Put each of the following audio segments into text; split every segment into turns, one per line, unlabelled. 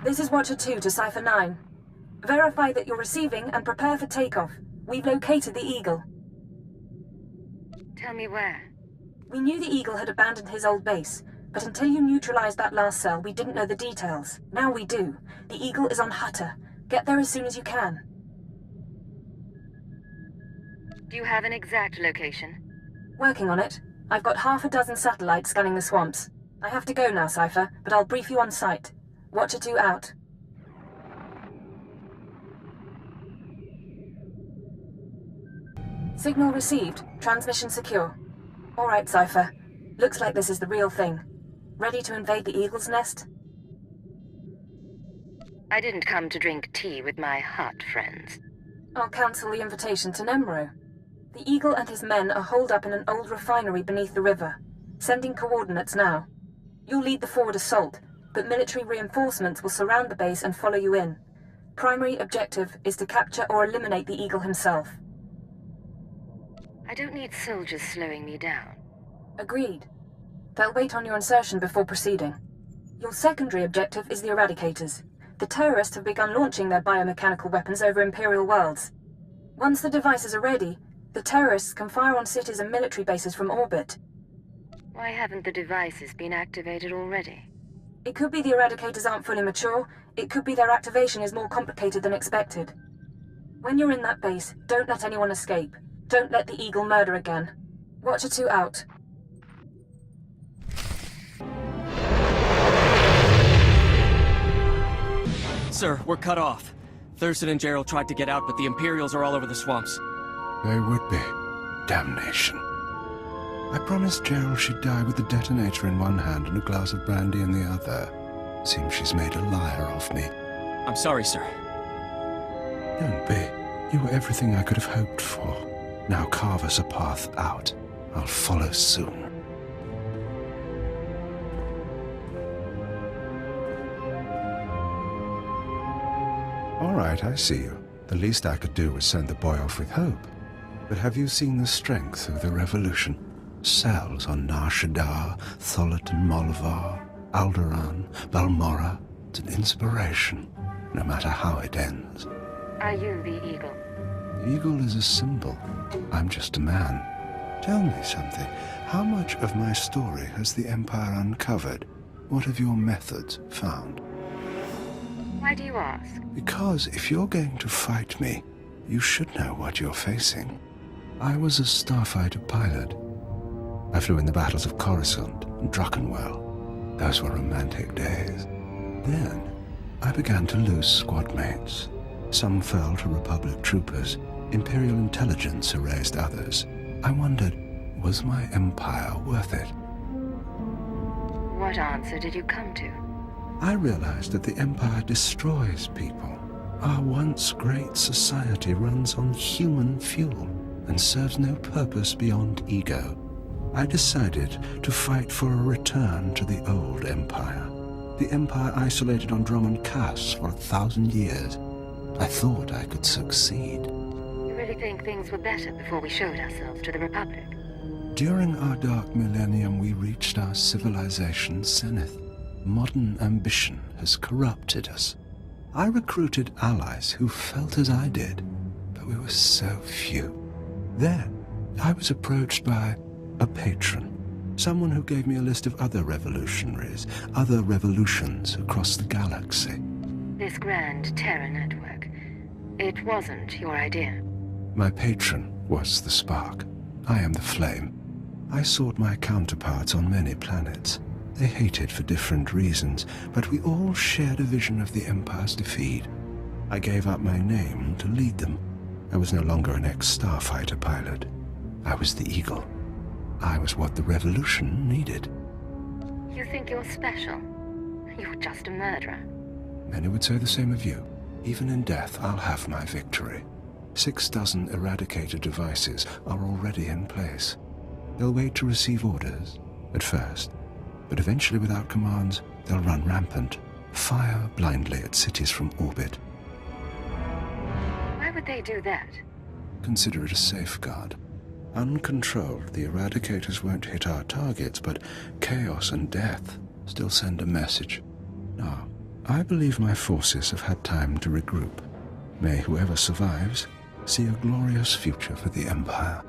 This is Watcher 2 to Cipher 9. Verify that you're receiving and prepare for takeoff. We've located the Eagle.
Tell me where.
We knew the Eagle had abandoned his old base, but until you neutralized that last cell, we didn't know the details. Now we do. The Eagle is on Hutter. Get there as soon as you can.
Do you have an exact location?
Working on it. I've got half a dozen satellites scanning the swamps. I have to go now, Cipher, but I'll brief you on site. Watcher 2 out. Signal received. Transmission secure. All right, Cipher. Looks like this is the real thing. Ready to invade the Eagle's nest?
I didn't come to drink tea with my Hutt friends.
I'll cancel the invitation to Nemro. The Eagle and his men are holed up in an old refinery beneath the river. Sending coordinates now. You'll lead the forward assault, but military reinforcements will surround the base and follow you in. Primary objective is to capture or eliminate the Eagle himself.
I don't need soldiers slowing me down.
Agreed. They'll wait on your insertion before proceeding. Your secondary objective is the Eradicators. The terrorists have begun launching their biomechanical weapons over Imperial worlds. Once the devices are ready, the terrorists can fire on cities and military bases from orbit.
Why haven't the devices been activated already?
It could be the Eradicators aren't fully mature. It could be their activation is more complicated than expected. When you're in that base, don't let anyone escape. Don't let the Eagle murder again. Watcher 2 out.
Sir, we're cut off. Thurston and Gerald tried to get out, but the Imperials are all over the swamps.
They would be. Damnation. I promised Gerald she'd die with the detonator in one hand and a glass of brandy in the other. Seems she's made a liar of me.
I'm sorry, sir.
Don't be. You were everything I could have hoped for. Now carve us a path out. I'll follow soon. All right, I see you. The least I could do was send the boy off with hope. But have you seen the strength of the revolution? Cells on Nar Shaddaa, Tholet and Molvar, Alderaan, Balmorra. It's an inspiration, no matter how it ends.
Are you the Eagle?
The eagle is a symbol. I'm just a man. Tell me something. How much of my story has the Empire uncovered? What have your methods found?
Why do you ask?
Because if you're going to fight me, you should know what you're facing. I was a starfighter pilot. I flew in the battles of Coruscant and Druckenwell. Those were romantic days. Then, I began to lose squad mates. Some fell to Republic troopers. Imperial intelligence erased others. I wondered, was my empire worth it?
What answer did you come to?
I realized that the Empire destroys people. Our once great society runs on human fuel and serves no purpose beyond ego. I decided to fight for a return to the old Empire. The Empire isolated on Drummond Cass for 1,000 years. I thought I could succeed.
You really think things were better before we showed ourselves to the Republic?
During our dark millennium, we reached our civilization's zenith. Modern ambition has corrupted us. I recruited allies who felt as I did, but we were so few. Then, I was approached by a patron, someone who gave me a list of other revolutionaries, other revolutions across the galaxy.
This grand terror network, it wasn't your idea.
My patron was the spark. I am the flame. I sought my counterparts on many planets. They hated for different reasons, but we all shared a vision of the Empire's defeat. I gave up my name to lead them. I was no longer an ex-starfighter pilot. I was the Eagle. I was what the Revolution needed.
You think you're special? You're just a murderer.
Many would say the same of you. Even in death, I'll have my victory. 6 dozen Eradicator devices are already in place. They'll wait to receive orders, at first. But eventually, without commands, they'll run rampant, fire blindly at cities from orbit.
Why would they do that?
Consider it a safeguard. Uncontrolled, the Eradicators won't hit our targets, but chaos and death still send a message. Now, I believe my forces have had time to regroup. May whoever survives see a glorious future for the Empire.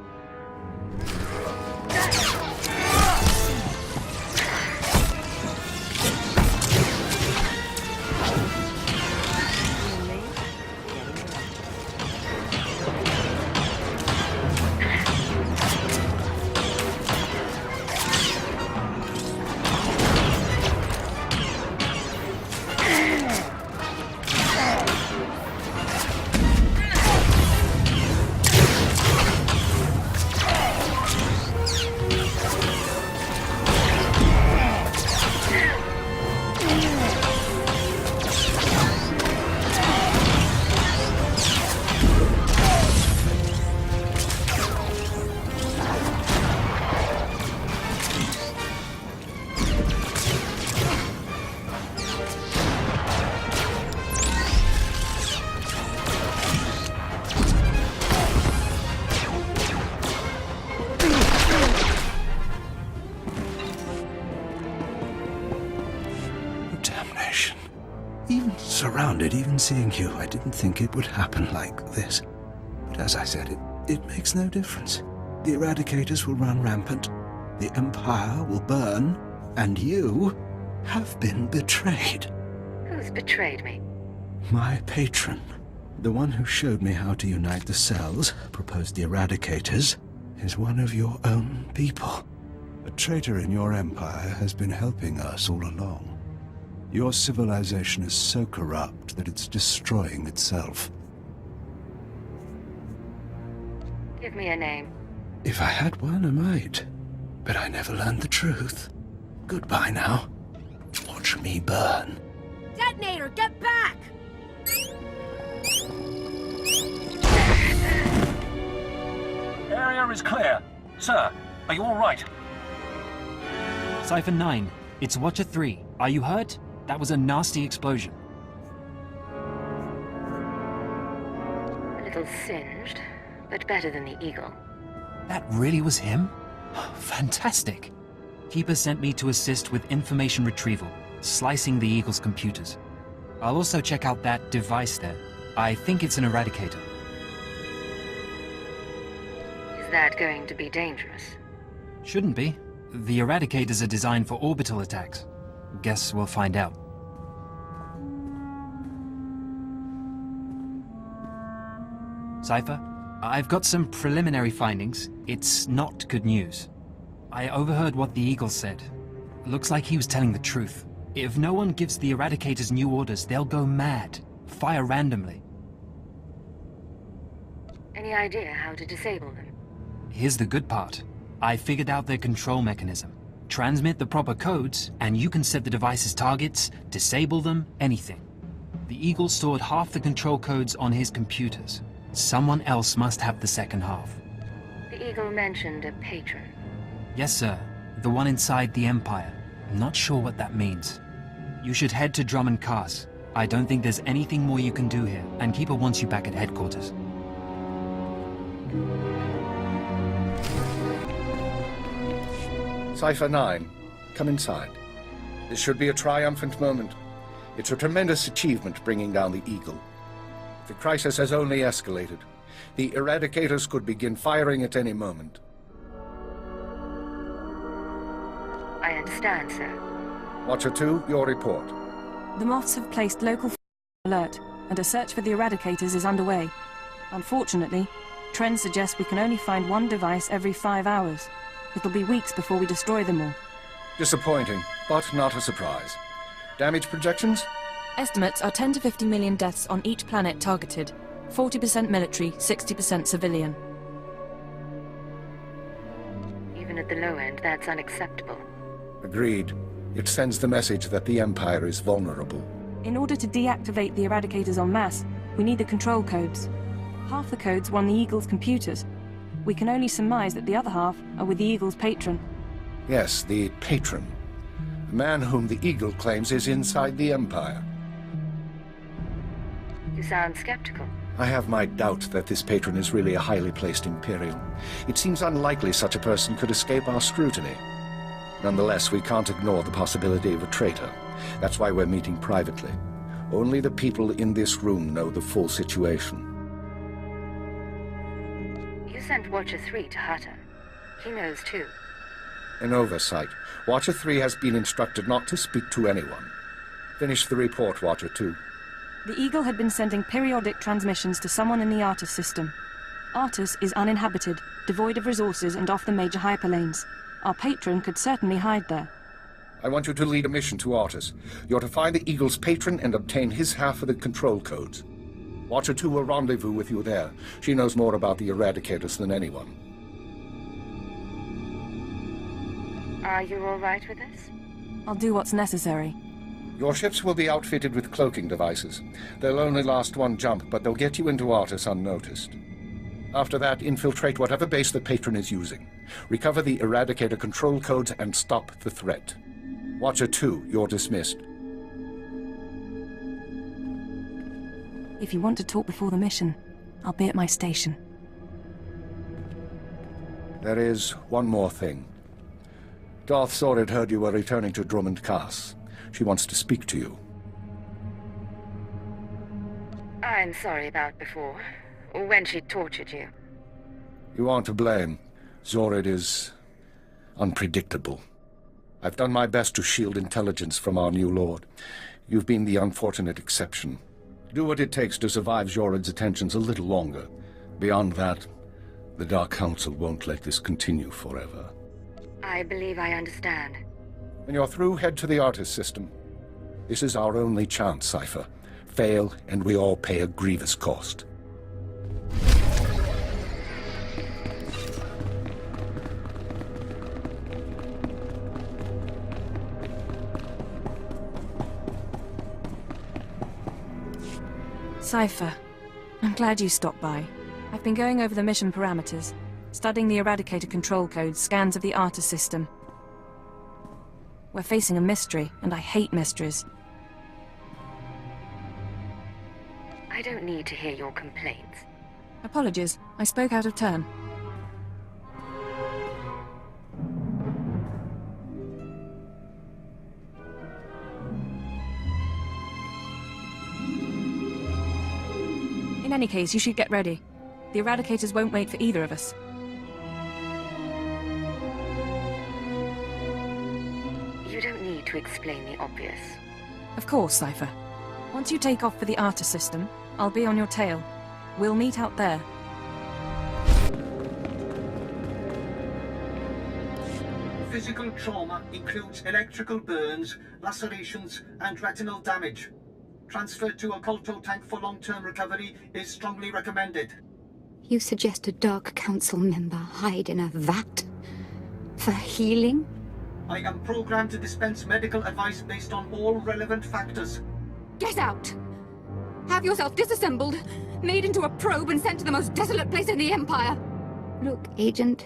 Surrounded, even seeing you, I didn't think it would happen like this. But as I said, it makes no difference. The Eradicators will run rampant, the Empire will burn, and you have been betrayed.
Who's betrayed me?
My patron, the one who showed me how to unite the cells, proposed the Eradicators, is one of your own people. A traitor in your empire has been helping us all along. Your civilization is so corrupt that it's destroying itself.
Give me a name.
If I had one, I might. But I never learned the truth. Goodbye now. Watch me burn.
Detonator, get back!
Area is clear. Sir, are you all right?
Cypher 9, it's Watcher 3. Are you hurt? That was a nasty explosion.
A little singed, but better than the Eagle.
That really was him? Fantastic. Keeper sent me to assist with information retrieval, slicing the Eagle's computers. I'll also check out that device there. I think it's an Eradicator.
Is that going to be dangerous?
Shouldn't be. The Eradicators are designed for orbital attacks. Guess we'll find out. Cypher, I've got some preliminary findings. It's not good news. I overheard what the Eagle said. Looks like he was telling the truth. If no one gives the Eradicators new orders, they'll go mad. Fire randomly.
Any idea how to disable them?
Here's the good part. I figured out their control mechanism. Transmit the proper codes, and you can set the device's targets, disable them, anything. The Eagle stored half the control codes on his computers. Someone else must have the second half.
The Eagle mentioned a patron.
Yes, sir. The one inside the Empire. I'm not sure what that means. You should head to Drummond Cars. I don't think there's anything more you can do here, and Keeper wants you back at headquarters.
Cypher 9, come inside. This should be a triumphant moment. It's a tremendous achievement bringing down the Eagle. The crisis has only escalated. The Eradicators could begin firing at any moment.
I understand, sir.
Watcher 2, your report.
The Moths have placed local alert, and a search for the Eradicators is underway. Unfortunately, trends suggest we can only find one device every 5 hours. It'll be weeks before we destroy them all.
Disappointing, but not a surprise. Damage projections?
Estimates are 10 to 50 million deaths on each planet targeted. 40% military, 60% civilian.
Even at the low end, that's unacceptable.
Agreed. It sends the message that the Empire is vulnerable.
In order to deactivate the Eradicators en masse, we need the control codes. Half the codes were on the Eagle's computers. We can only surmise that the other half are with the Eagle's patron.
Yes, the patron. The man whom the Eagle claims is inside the Empire.
You sound skeptical.
I have my doubt that this patron is really a highly placed Imperial. It seems unlikely such a person could escape our scrutiny. Nonetheless, we can't ignore the possibility of a traitor. That's why we're meeting privately. Only the people in this room know the full situation.
You sent Watcher 3 to Hutter. He knows too.
An oversight. Watcher 3 has been instructed not to speak to anyone. Finish the report, Watcher 2.
The Eagle had been sending periodic transmissions to someone in the Artus system. Artus is uninhabited, devoid of resources and off the major hyperlanes. Our patron could certainly hide there.
I want you to lead a mission to Artus. You're to find the Eagle's patron and obtain his half of the control codes. Watcher 2 will rendezvous with you there. She knows more about the Eradicators than anyone.
Are you all right with this?
I'll do what's necessary.
Your ships will be outfitted with cloaking devices. They'll only last one jump, but they'll get you into Artus unnoticed. After that, infiltrate whatever base the patron is using. Recover the Eradicator control codes and stop the threat. Watcher 2, you're dismissed.
If you want to talk before the mission, I'll be at my station.
There is one more thing. Darth Jadus heard you were returning to Drummond Cass. She wants to speak to you.
I'm sorry about before, when she tortured you.
You aren't to blame. Zorid is unpredictable. I've done my best to shield intelligence from our new lord. You've been the unfortunate exception. Do what it takes to survive Zorid's attentions a little longer. Beyond that, the Dark Council won't let this continue forever.
I believe I understand.
When you're through, head to the Artus system. This is our only chance, Cypher. Fail, and we all pay a grievous cost.
Cypher, I'm glad you stopped by. I've been going over the mission parameters, studying the Eradicator control codes, scans of the Artus system. We're facing a mystery, and I hate mysteries.
I don't need to hear your complaints.
Apologies, I spoke out of turn. In any case, you should get ready. The Eradicators won't wait for either of us.
You don't need to explain the obvious.
Of course, Cypher. Once you take off for the Artus system, I'll be on your tail. We'll meet out there.
Physical trauma includes electrical burns, lacerations, and retinal damage. Transfer to a Colto tank for long-term recovery is strongly recommended.
You suggest a Dark Council member hide in a vat? For healing?
I am programmed to dispense medical advice based on all relevant factors.
Get out! Have yourself disassembled, made into a probe and sent to the most desolate place in the Empire! Look, Agent,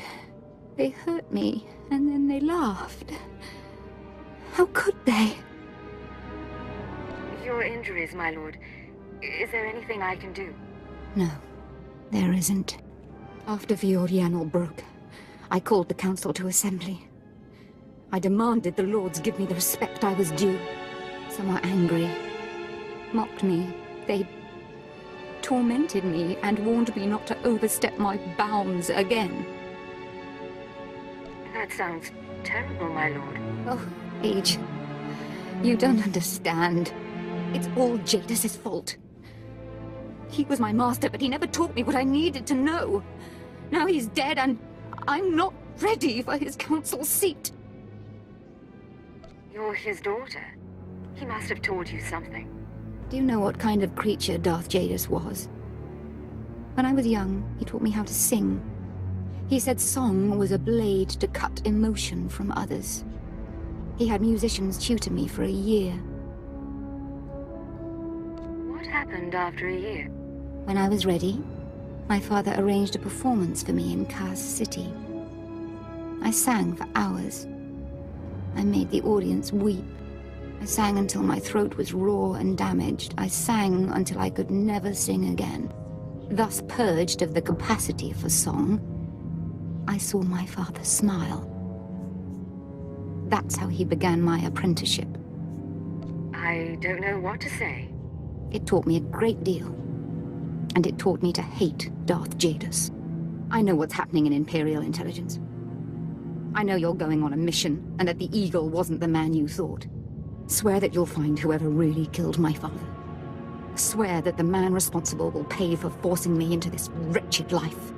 they hurt me, and then they laughed. How could they?
Your injuries, my lord. Is there anything I can do?
No, there isn't. After Viorianal broke, I called the Council to assembly. I demanded the Lords give me the respect I was due. Some were angry, mocked me. They tormented me and warned me not to overstep my bounds again.
That sounds terrible, my lord.
Oh, Age, you don't understand. It's all Jadus's fault. He was my master, but he never taught me what I needed to know. Now he's dead, and I'm not ready for his council seat.
You're his daughter. He must have taught you something.
Do you know what kind of creature Darth Jadus was? When I was young, he taught me how to sing. He said song was a blade to cut emotion from others. He had musicians tutor me for a year.
What happened after a year?
When I was ready, my father arranged a performance for me in Cass City. I sang for hours. I made the audience weep. I sang until my throat was raw and damaged. I sang until I could never sing again. Thus purged of the capacity for song, I saw my father smile. That's how he began my apprenticeship.
I don't know what to say.
It taught me a great deal. And it taught me to hate Darth Jadus. I know what's happening in Imperial intelligence. I know you're going on a mission, and that the Eagle wasn't the man you thought. Swear that you'll find whoever really killed my father. Swear that the man responsible will pay for forcing me into this wretched life.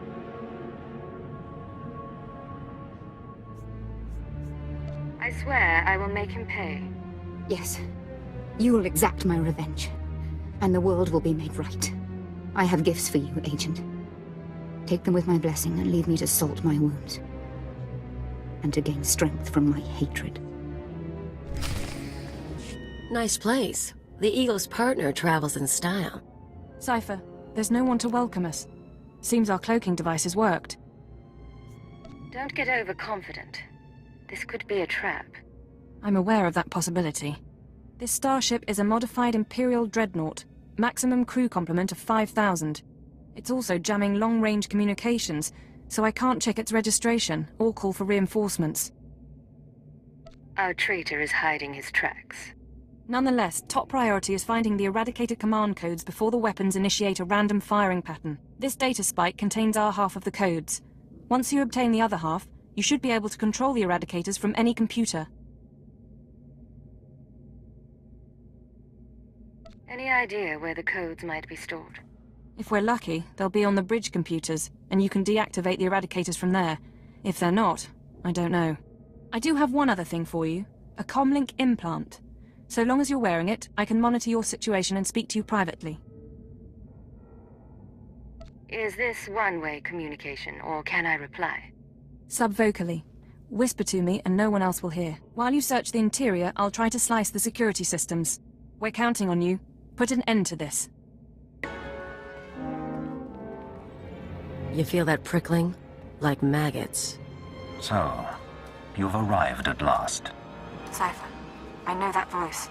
I swear I will make him pay.
Yes. You will exact my revenge. And the world will be made right. I have gifts for you, Agent. Take them with my blessing and leave me to salt my wounds. And to gain strength from my hatred.
Nice place. The Eagle's partner travels in style.
Cypher, there's no one to welcome us. Seems our cloaking devices worked.
Don't get overconfident. This could be a trap.
I'm aware of that possibility. This starship is a modified Imperial dreadnought, maximum crew complement of 5,000. It's also jamming long-range communications, so I can't check its registration or call for reinforcements.
Our traitor is hiding his tracks.
Nonetheless, top priority is finding the eradicated command codes before the weapons initiate a random firing pattern. This data spike contains our half of the codes. Once you obtain the other half, you should be able to control the eradicators from any computer.
Any idea where the codes might be stored?
If we're lucky, they'll be on the bridge computers, and you can deactivate the eradicators from there. If they're not, I don't know. I do have one other thing for you, a comlink implant. So long as you're wearing it, I can monitor your situation and speak to you privately.
Is this one-way communication, or can I reply?
Subvocally. Whisper to me and no one else will hear. While you search the interior, I'll try to slice the security systems. We're counting on you. Put an end to this.
You feel that prickling? Like maggots.
So, you've arrived at last.
Cypher, I know that voice.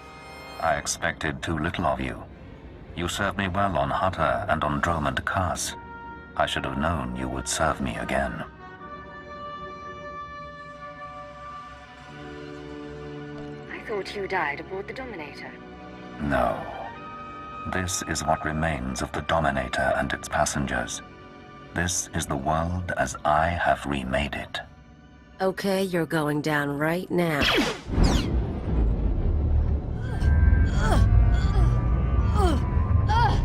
I expected too little of you. You served me well on Hutter and on Drome and Kaz. I should have known you would serve me again.
I thought you died aboard the Dominator.
No. This is what remains of the Dominator and its passengers. This is the world as I have remade it.
Okay, you're going down right now.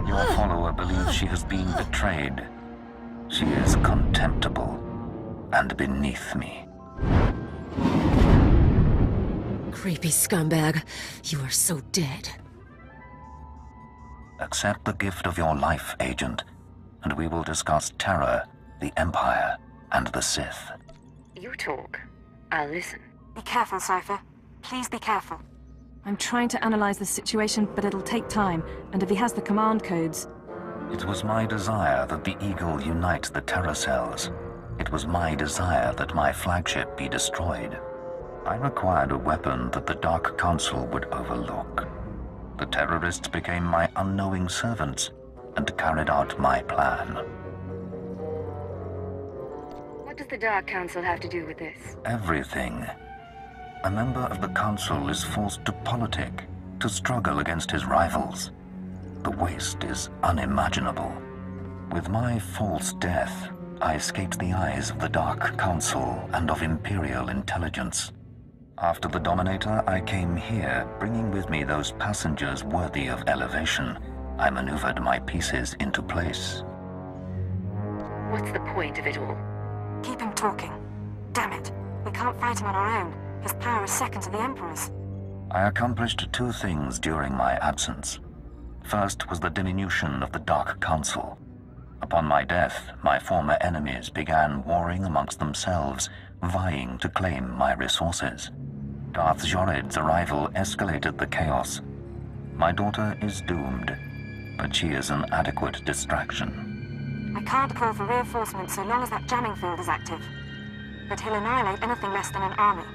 Your follower believes she has been betrayed. She is contemptible and beneath me.
Creepy scumbag. You are so dead.
Accept the gift of your life, Agent, and we will discuss terror, the Empire, and the Sith.
You talk. I'll listen.
Be careful, Cypher. Please be careful. I'm trying to analyze the situation, but it'll take time, and if he has the command codes...
It was my desire that the Eagle unite the terror cells. It was my desire that my flagship be destroyed. I required a weapon that the Dark Council would overlook. The terrorists became my unknowing servants and carried out my plan.
What does the Dark Council have to do with this?
Everything. A member of the Council is forced to politic, to struggle against his rivals. The waste is unimaginable. With my false death, I escaped the eyes of the Dark Council and of Imperial intelligence. After the Dominator, I came here, bringing with me those passengers worthy of elevation. I maneuvered my pieces into place.
What's the point of it all?
Keep him talking. Damn it. We can't fight him on our own. His power is second to the Emperor's.
I accomplished two things during my absence. First was the diminution of the Dark Council. Upon my death, my former enemies began warring amongst themselves, vying to claim my resources. Darth Jadus's arrival escalated the chaos. My daughter is doomed, but she is an adequate distraction.
I can't call for reinforcements so long as that jamming field is active. But he'll annihilate anything less than an army.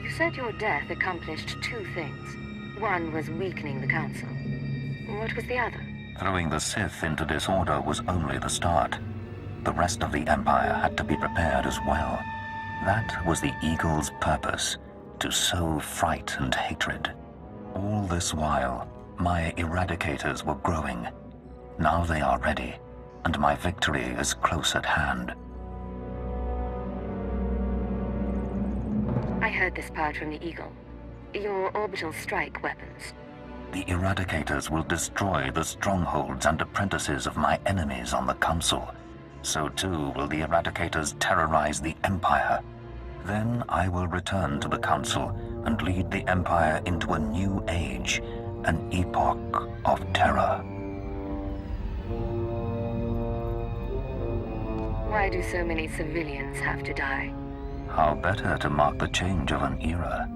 You said your death accomplished two things. One was weakening the Council. What was the other?
Throwing the Sith into disorder was only the start. The rest of the Empire had to be prepared as well. That was the Eagle's purpose, to sow fright and hatred. All this while, my eradicators were growing. Now they are ready, and my victory is close at hand.
I heard this part from the Eagle. Your orbital strike weapons.
The eradicators will destroy the strongholds and apprentices of my enemies on the Council. So too will the eradicators terrorize the Empire. Then I will return to the Council and lead the Empire into a new age, an epoch of terror.
Why do so many civilians have to die?
How better to mark the change of an era?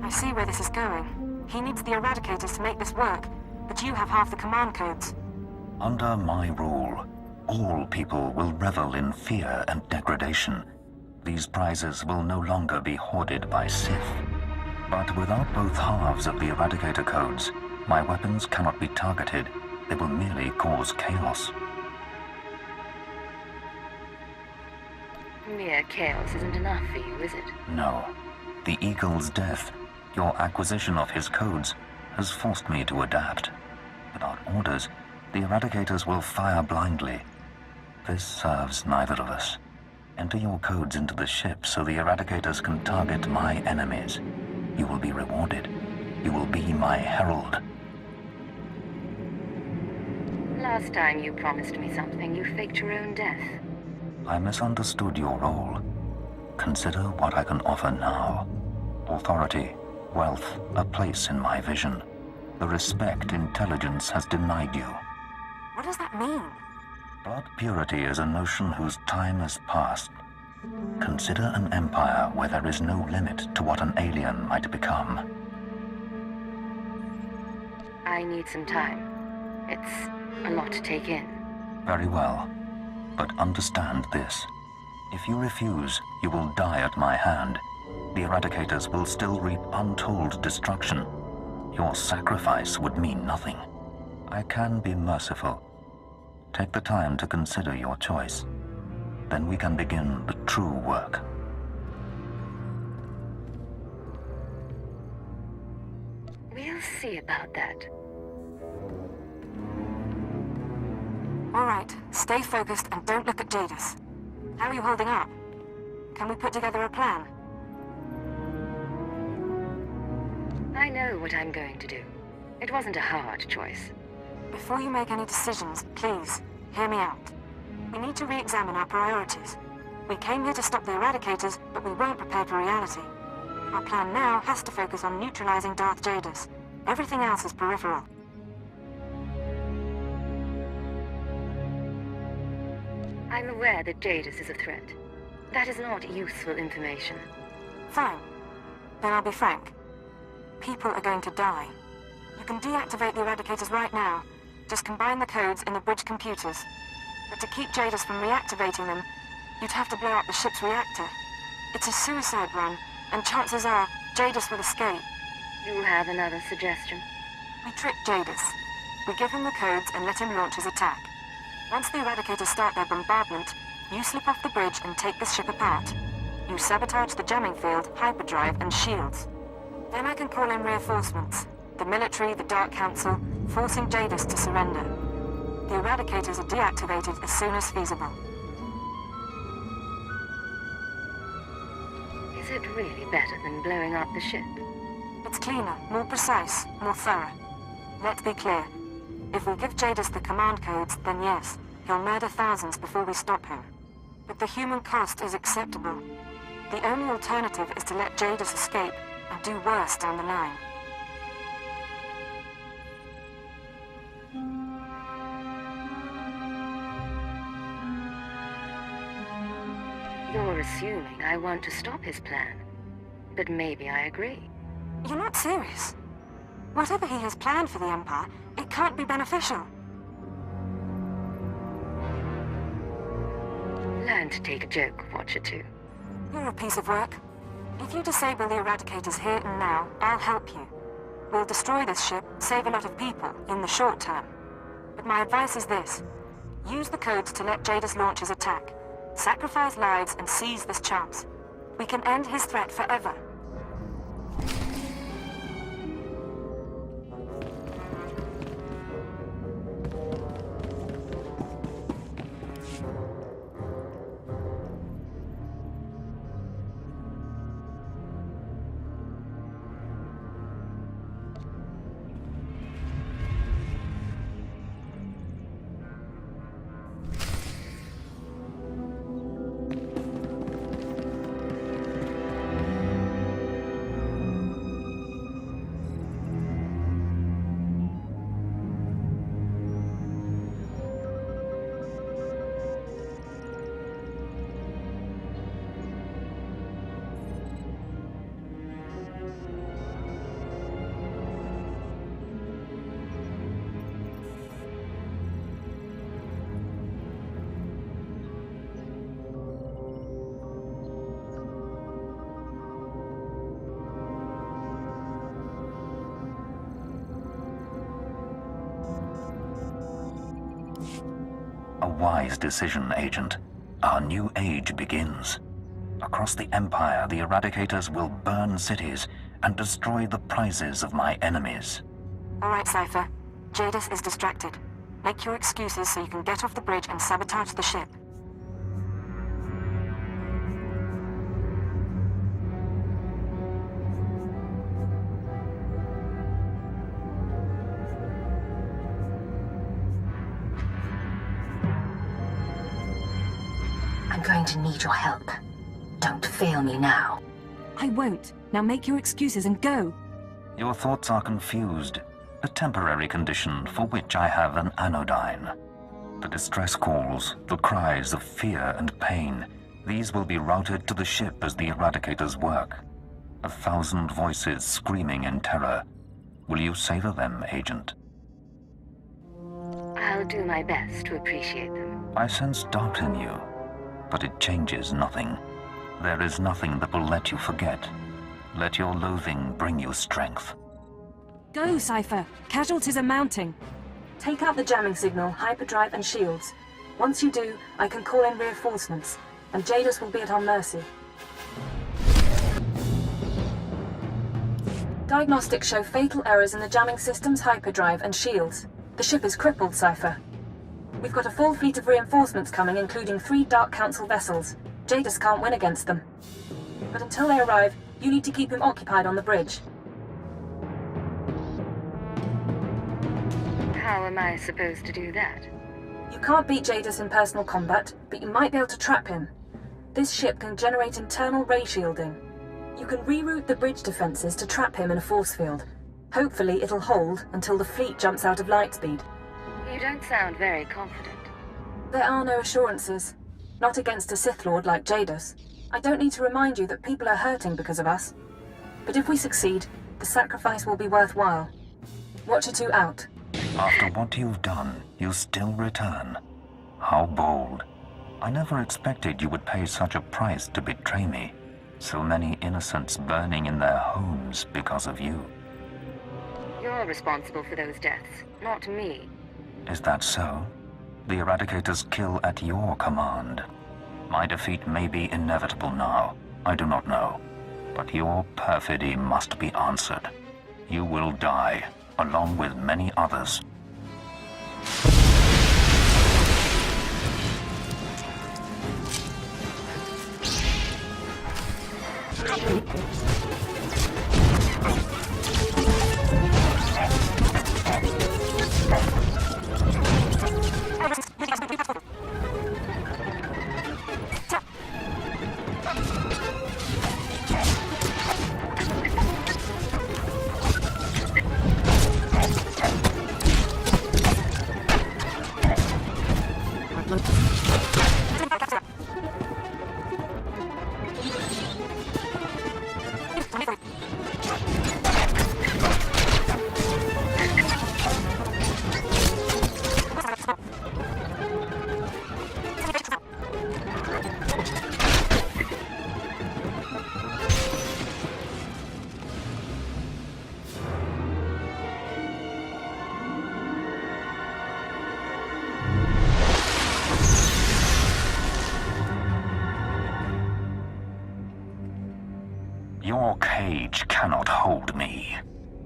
I see where this is going. He needs the eradicators to make this work, but you have half the command codes.
Under my rule, all people will revel in fear and degradation. These prizes will no longer be hoarded by Sith. But without both halves of the eradicator codes, my weapons cannot be targeted. They will merely cause chaos.
Mere chaos isn't enough for you, is it?
No. The Eagle's death, your acquisition of his codes, has forced me to adapt. Without orders, the eradicators will fire blindly. This serves neither of us. Enter your codes into the ship so the eradicators can target my enemies. You will be rewarded. You will be my herald.
Last time you promised me something, you faked your own death.
I misunderstood your role. Consider what I can offer now. Authority, wealth, a place in my vision. The respect intelligence has denied you.
What does that mean?
Blood purity is a notion whose time has passed. Consider an empire where there is no limit to what an alien might become.
I need some time. It's a lot to take in.
Very well. But understand this. If you refuse, you will die at my hand. The eradicators will still reap untold destruction. Your sacrifice would mean nothing. I can be merciful. Take the time to consider your choice. Then we can begin the true work.
We'll see about that.
All right, stay focused and don't look at Jadus. How are you holding up? Can we put together a plan?
I know what I'm going to do. It wasn't a hard choice.
Before you make any decisions, please, hear me out. We need to re-examine our priorities. We came here to stop the eradicators, but we weren't prepared for reality. Our plan now has to focus on neutralizing Darth Jadus. Everything else is peripheral.
I'm aware that Jadus is a threat. That is not useful information.
Fine. Then I'll be frank. People are going to die. You can deactivate the eradicators right now. Just combine the codes in the bridge computers. But to keep Jadus from reactivating them, you'd have to blow up the ship's reactor. It's a suicide run, and chances are Jadus will escape.
You have another suggestion?
We trick Jadus. We give him the codes and let him launch his attack. Once the eradicators start their bombardment, you slip off the bridge and take the ship apart. You sabotage the jamming field, hyperdrive, and shields. Then I can call in reinforcements. The military, the Dark Council, forcing Jadus to surrender. The eradicators are deactivated as soon as feasible.
Is it really better than blowing up the ship?
It's cleaner, more precise, more thorough. Let's be clear. If we give Jadus the command codes, then yes, he'll murder thousands before we stop him. But the human cost is acceptable. The only alternative is to let Jadus escape and do worse down the line.
You're assuming I want to stop his plan. But maybe I agree.
You're not serious. Whatever he has planned for the Empire, it can't be beneficial.
Learn to take a joke, Watcher 2.
You're a piece of work. If you disable the eradicators here and now, I'll help you. We'll destroy this ship, save a lot of people, in the short term. But my advice is this. Use the codes to let Jadus launch his attack. Sacrifice lives and seize this chance. We can end his threat forever.
wise decision, Agent. Our new age begins. Across the Empire, the Eradicators will burn cities and destroy the prizes of my enemies.
All right, Cypher. Jadus is distracted. Make your excuses so you can get off the bridge and sabotage the ship.
I'm going to need your help. Don't fail me now.
I won't. Now make your excuses and go.
Your thoughts are confused. A temporary condition for which I have an anodyne. The distress calls, the cries of fear and pain, these will be routed to the ship as the Eradicators work. 1,000 voices screaming in terror. Will you savor them, Agent?
I'll do my best to appreciate them.
I sense doubt in you, but it changes nothing. There is nothing that will let you forget. Let your loathing bring you strength.
Go, Cypher. Casualties are mounting. Take out the jamming signal, hyperdrive, and shields. Once you do, I can call in reinforcements, and Jadus will be at our mercy. Diagnostics show fatal errors in the jamming systems, hyperdrive, and shields. The ship is crippled, Cypher. We've got a full fleet of reinforcements coming, including 3 Dark Council vessels. Jadus can't win against them. But until they arrive, you need to keep him occupied on the bridge.
How am I supposed to do that?
You can't beat Jadus in personal combat, but you might be able to trap him. This ship can generate internal ray shielding. You can reroute the bridge defenses to trap him in a force field. Hopefully it'll hold until the fleet jumps out of light speed.
You don't sound very confident.
There are no assurances. Not against a Sith Lord like Jadus. I don't need to remind you that people are hurting because of us. But if we succeed, the sacrifice will be worthwhile. Watcher 2 out.
After what you've done, you still return. How bold. I never expected you would pay such a price to betray me. So many innocents burning in their homes because of you.
You're responsible for those deaths, not me.
Is that so? The Eradicators kill at your command. My defeat may be inevitable now. I do not know. But your perfidy must be answered. You will die, along with many others. Your cage cannot hold me.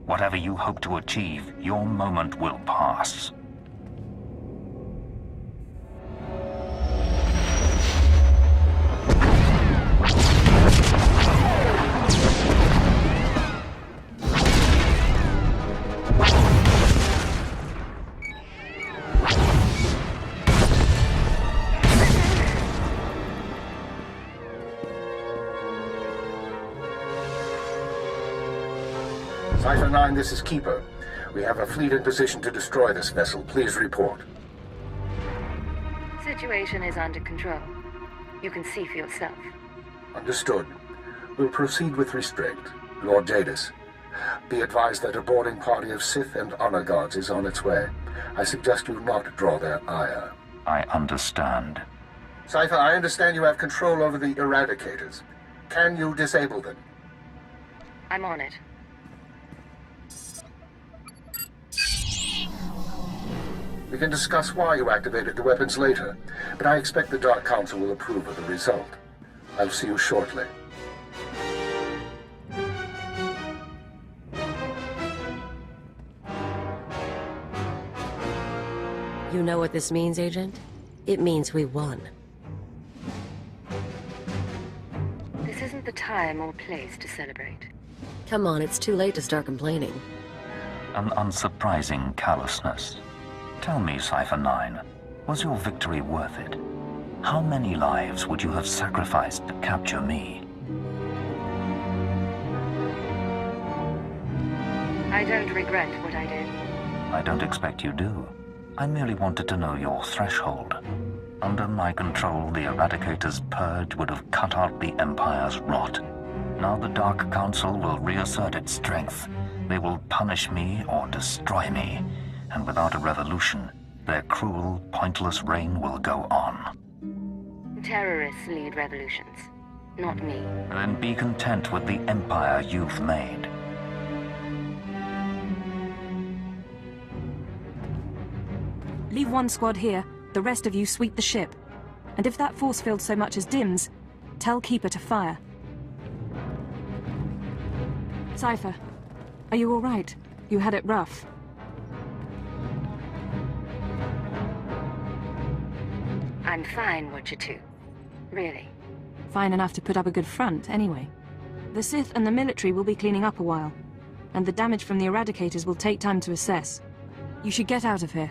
Whatever you hope to achieve, your moment will pass.
Cypher 9, this is Keeper. We have a fleet in position to destroy this vessel. Please report.
Situation is under control. You can see for yourself.
Understood. We'll proceed with restraint. Lord Jadus, be advised that a boarding party of Sith and honor guards is on its way. I suggest you not draw their ire.
I understand.
Cypher, I understand you have control over the Eradicators. Can you disable them?
I'm on it.
We can discuss why you activated the weapons later, but I expect the Dark Council will approve of the result. I'll see you shortly.
You know what this means, Agent? It means we won.
This isn't the time or place to celebrate.
Come on, it's too late to start complaining.
An unsurprising callousness. Tell me, Cypher 9, was your victory worth it? How many lives would you have sacrificed to capture me?
I don't regret what I did.
I don't expect you do. I merely wanted to know your threshold. Under my control, the Eradicator's purge would have cut out the Empire's rot. Now the Dark Council will reassert its strength. They will punish me or destroy me. And without a revolution, their cruel, pointless reign will go on.
Terrorists lead revolutions, not me.
Then be content with the empire you've made.
Leave one squad here, the rest of you sweep the ship. And if that force field so much as dims, tell Keeper to fire. Cypher, are you all right? You had it rough.
I'm fine, Watcher 2. Really.
Fine enough to put up a good front, anyway. The Sith and the military will be cleaning up a while, and the damage from the Eradicators will take time to assess. You should get out of here.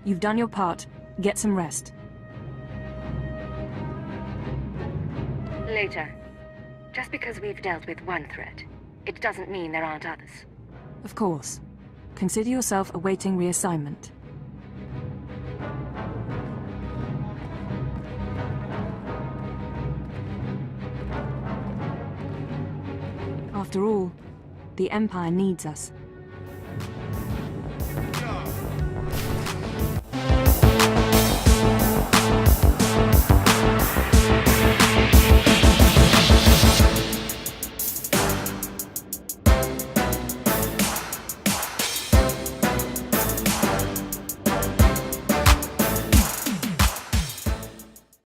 You've done your part. Get some rest.
Later. Just because we've dealt with one threat, it doesn't mean there aren't others.
Of course. Consider yourself awaiting reassignment. After all, the Empire needs us.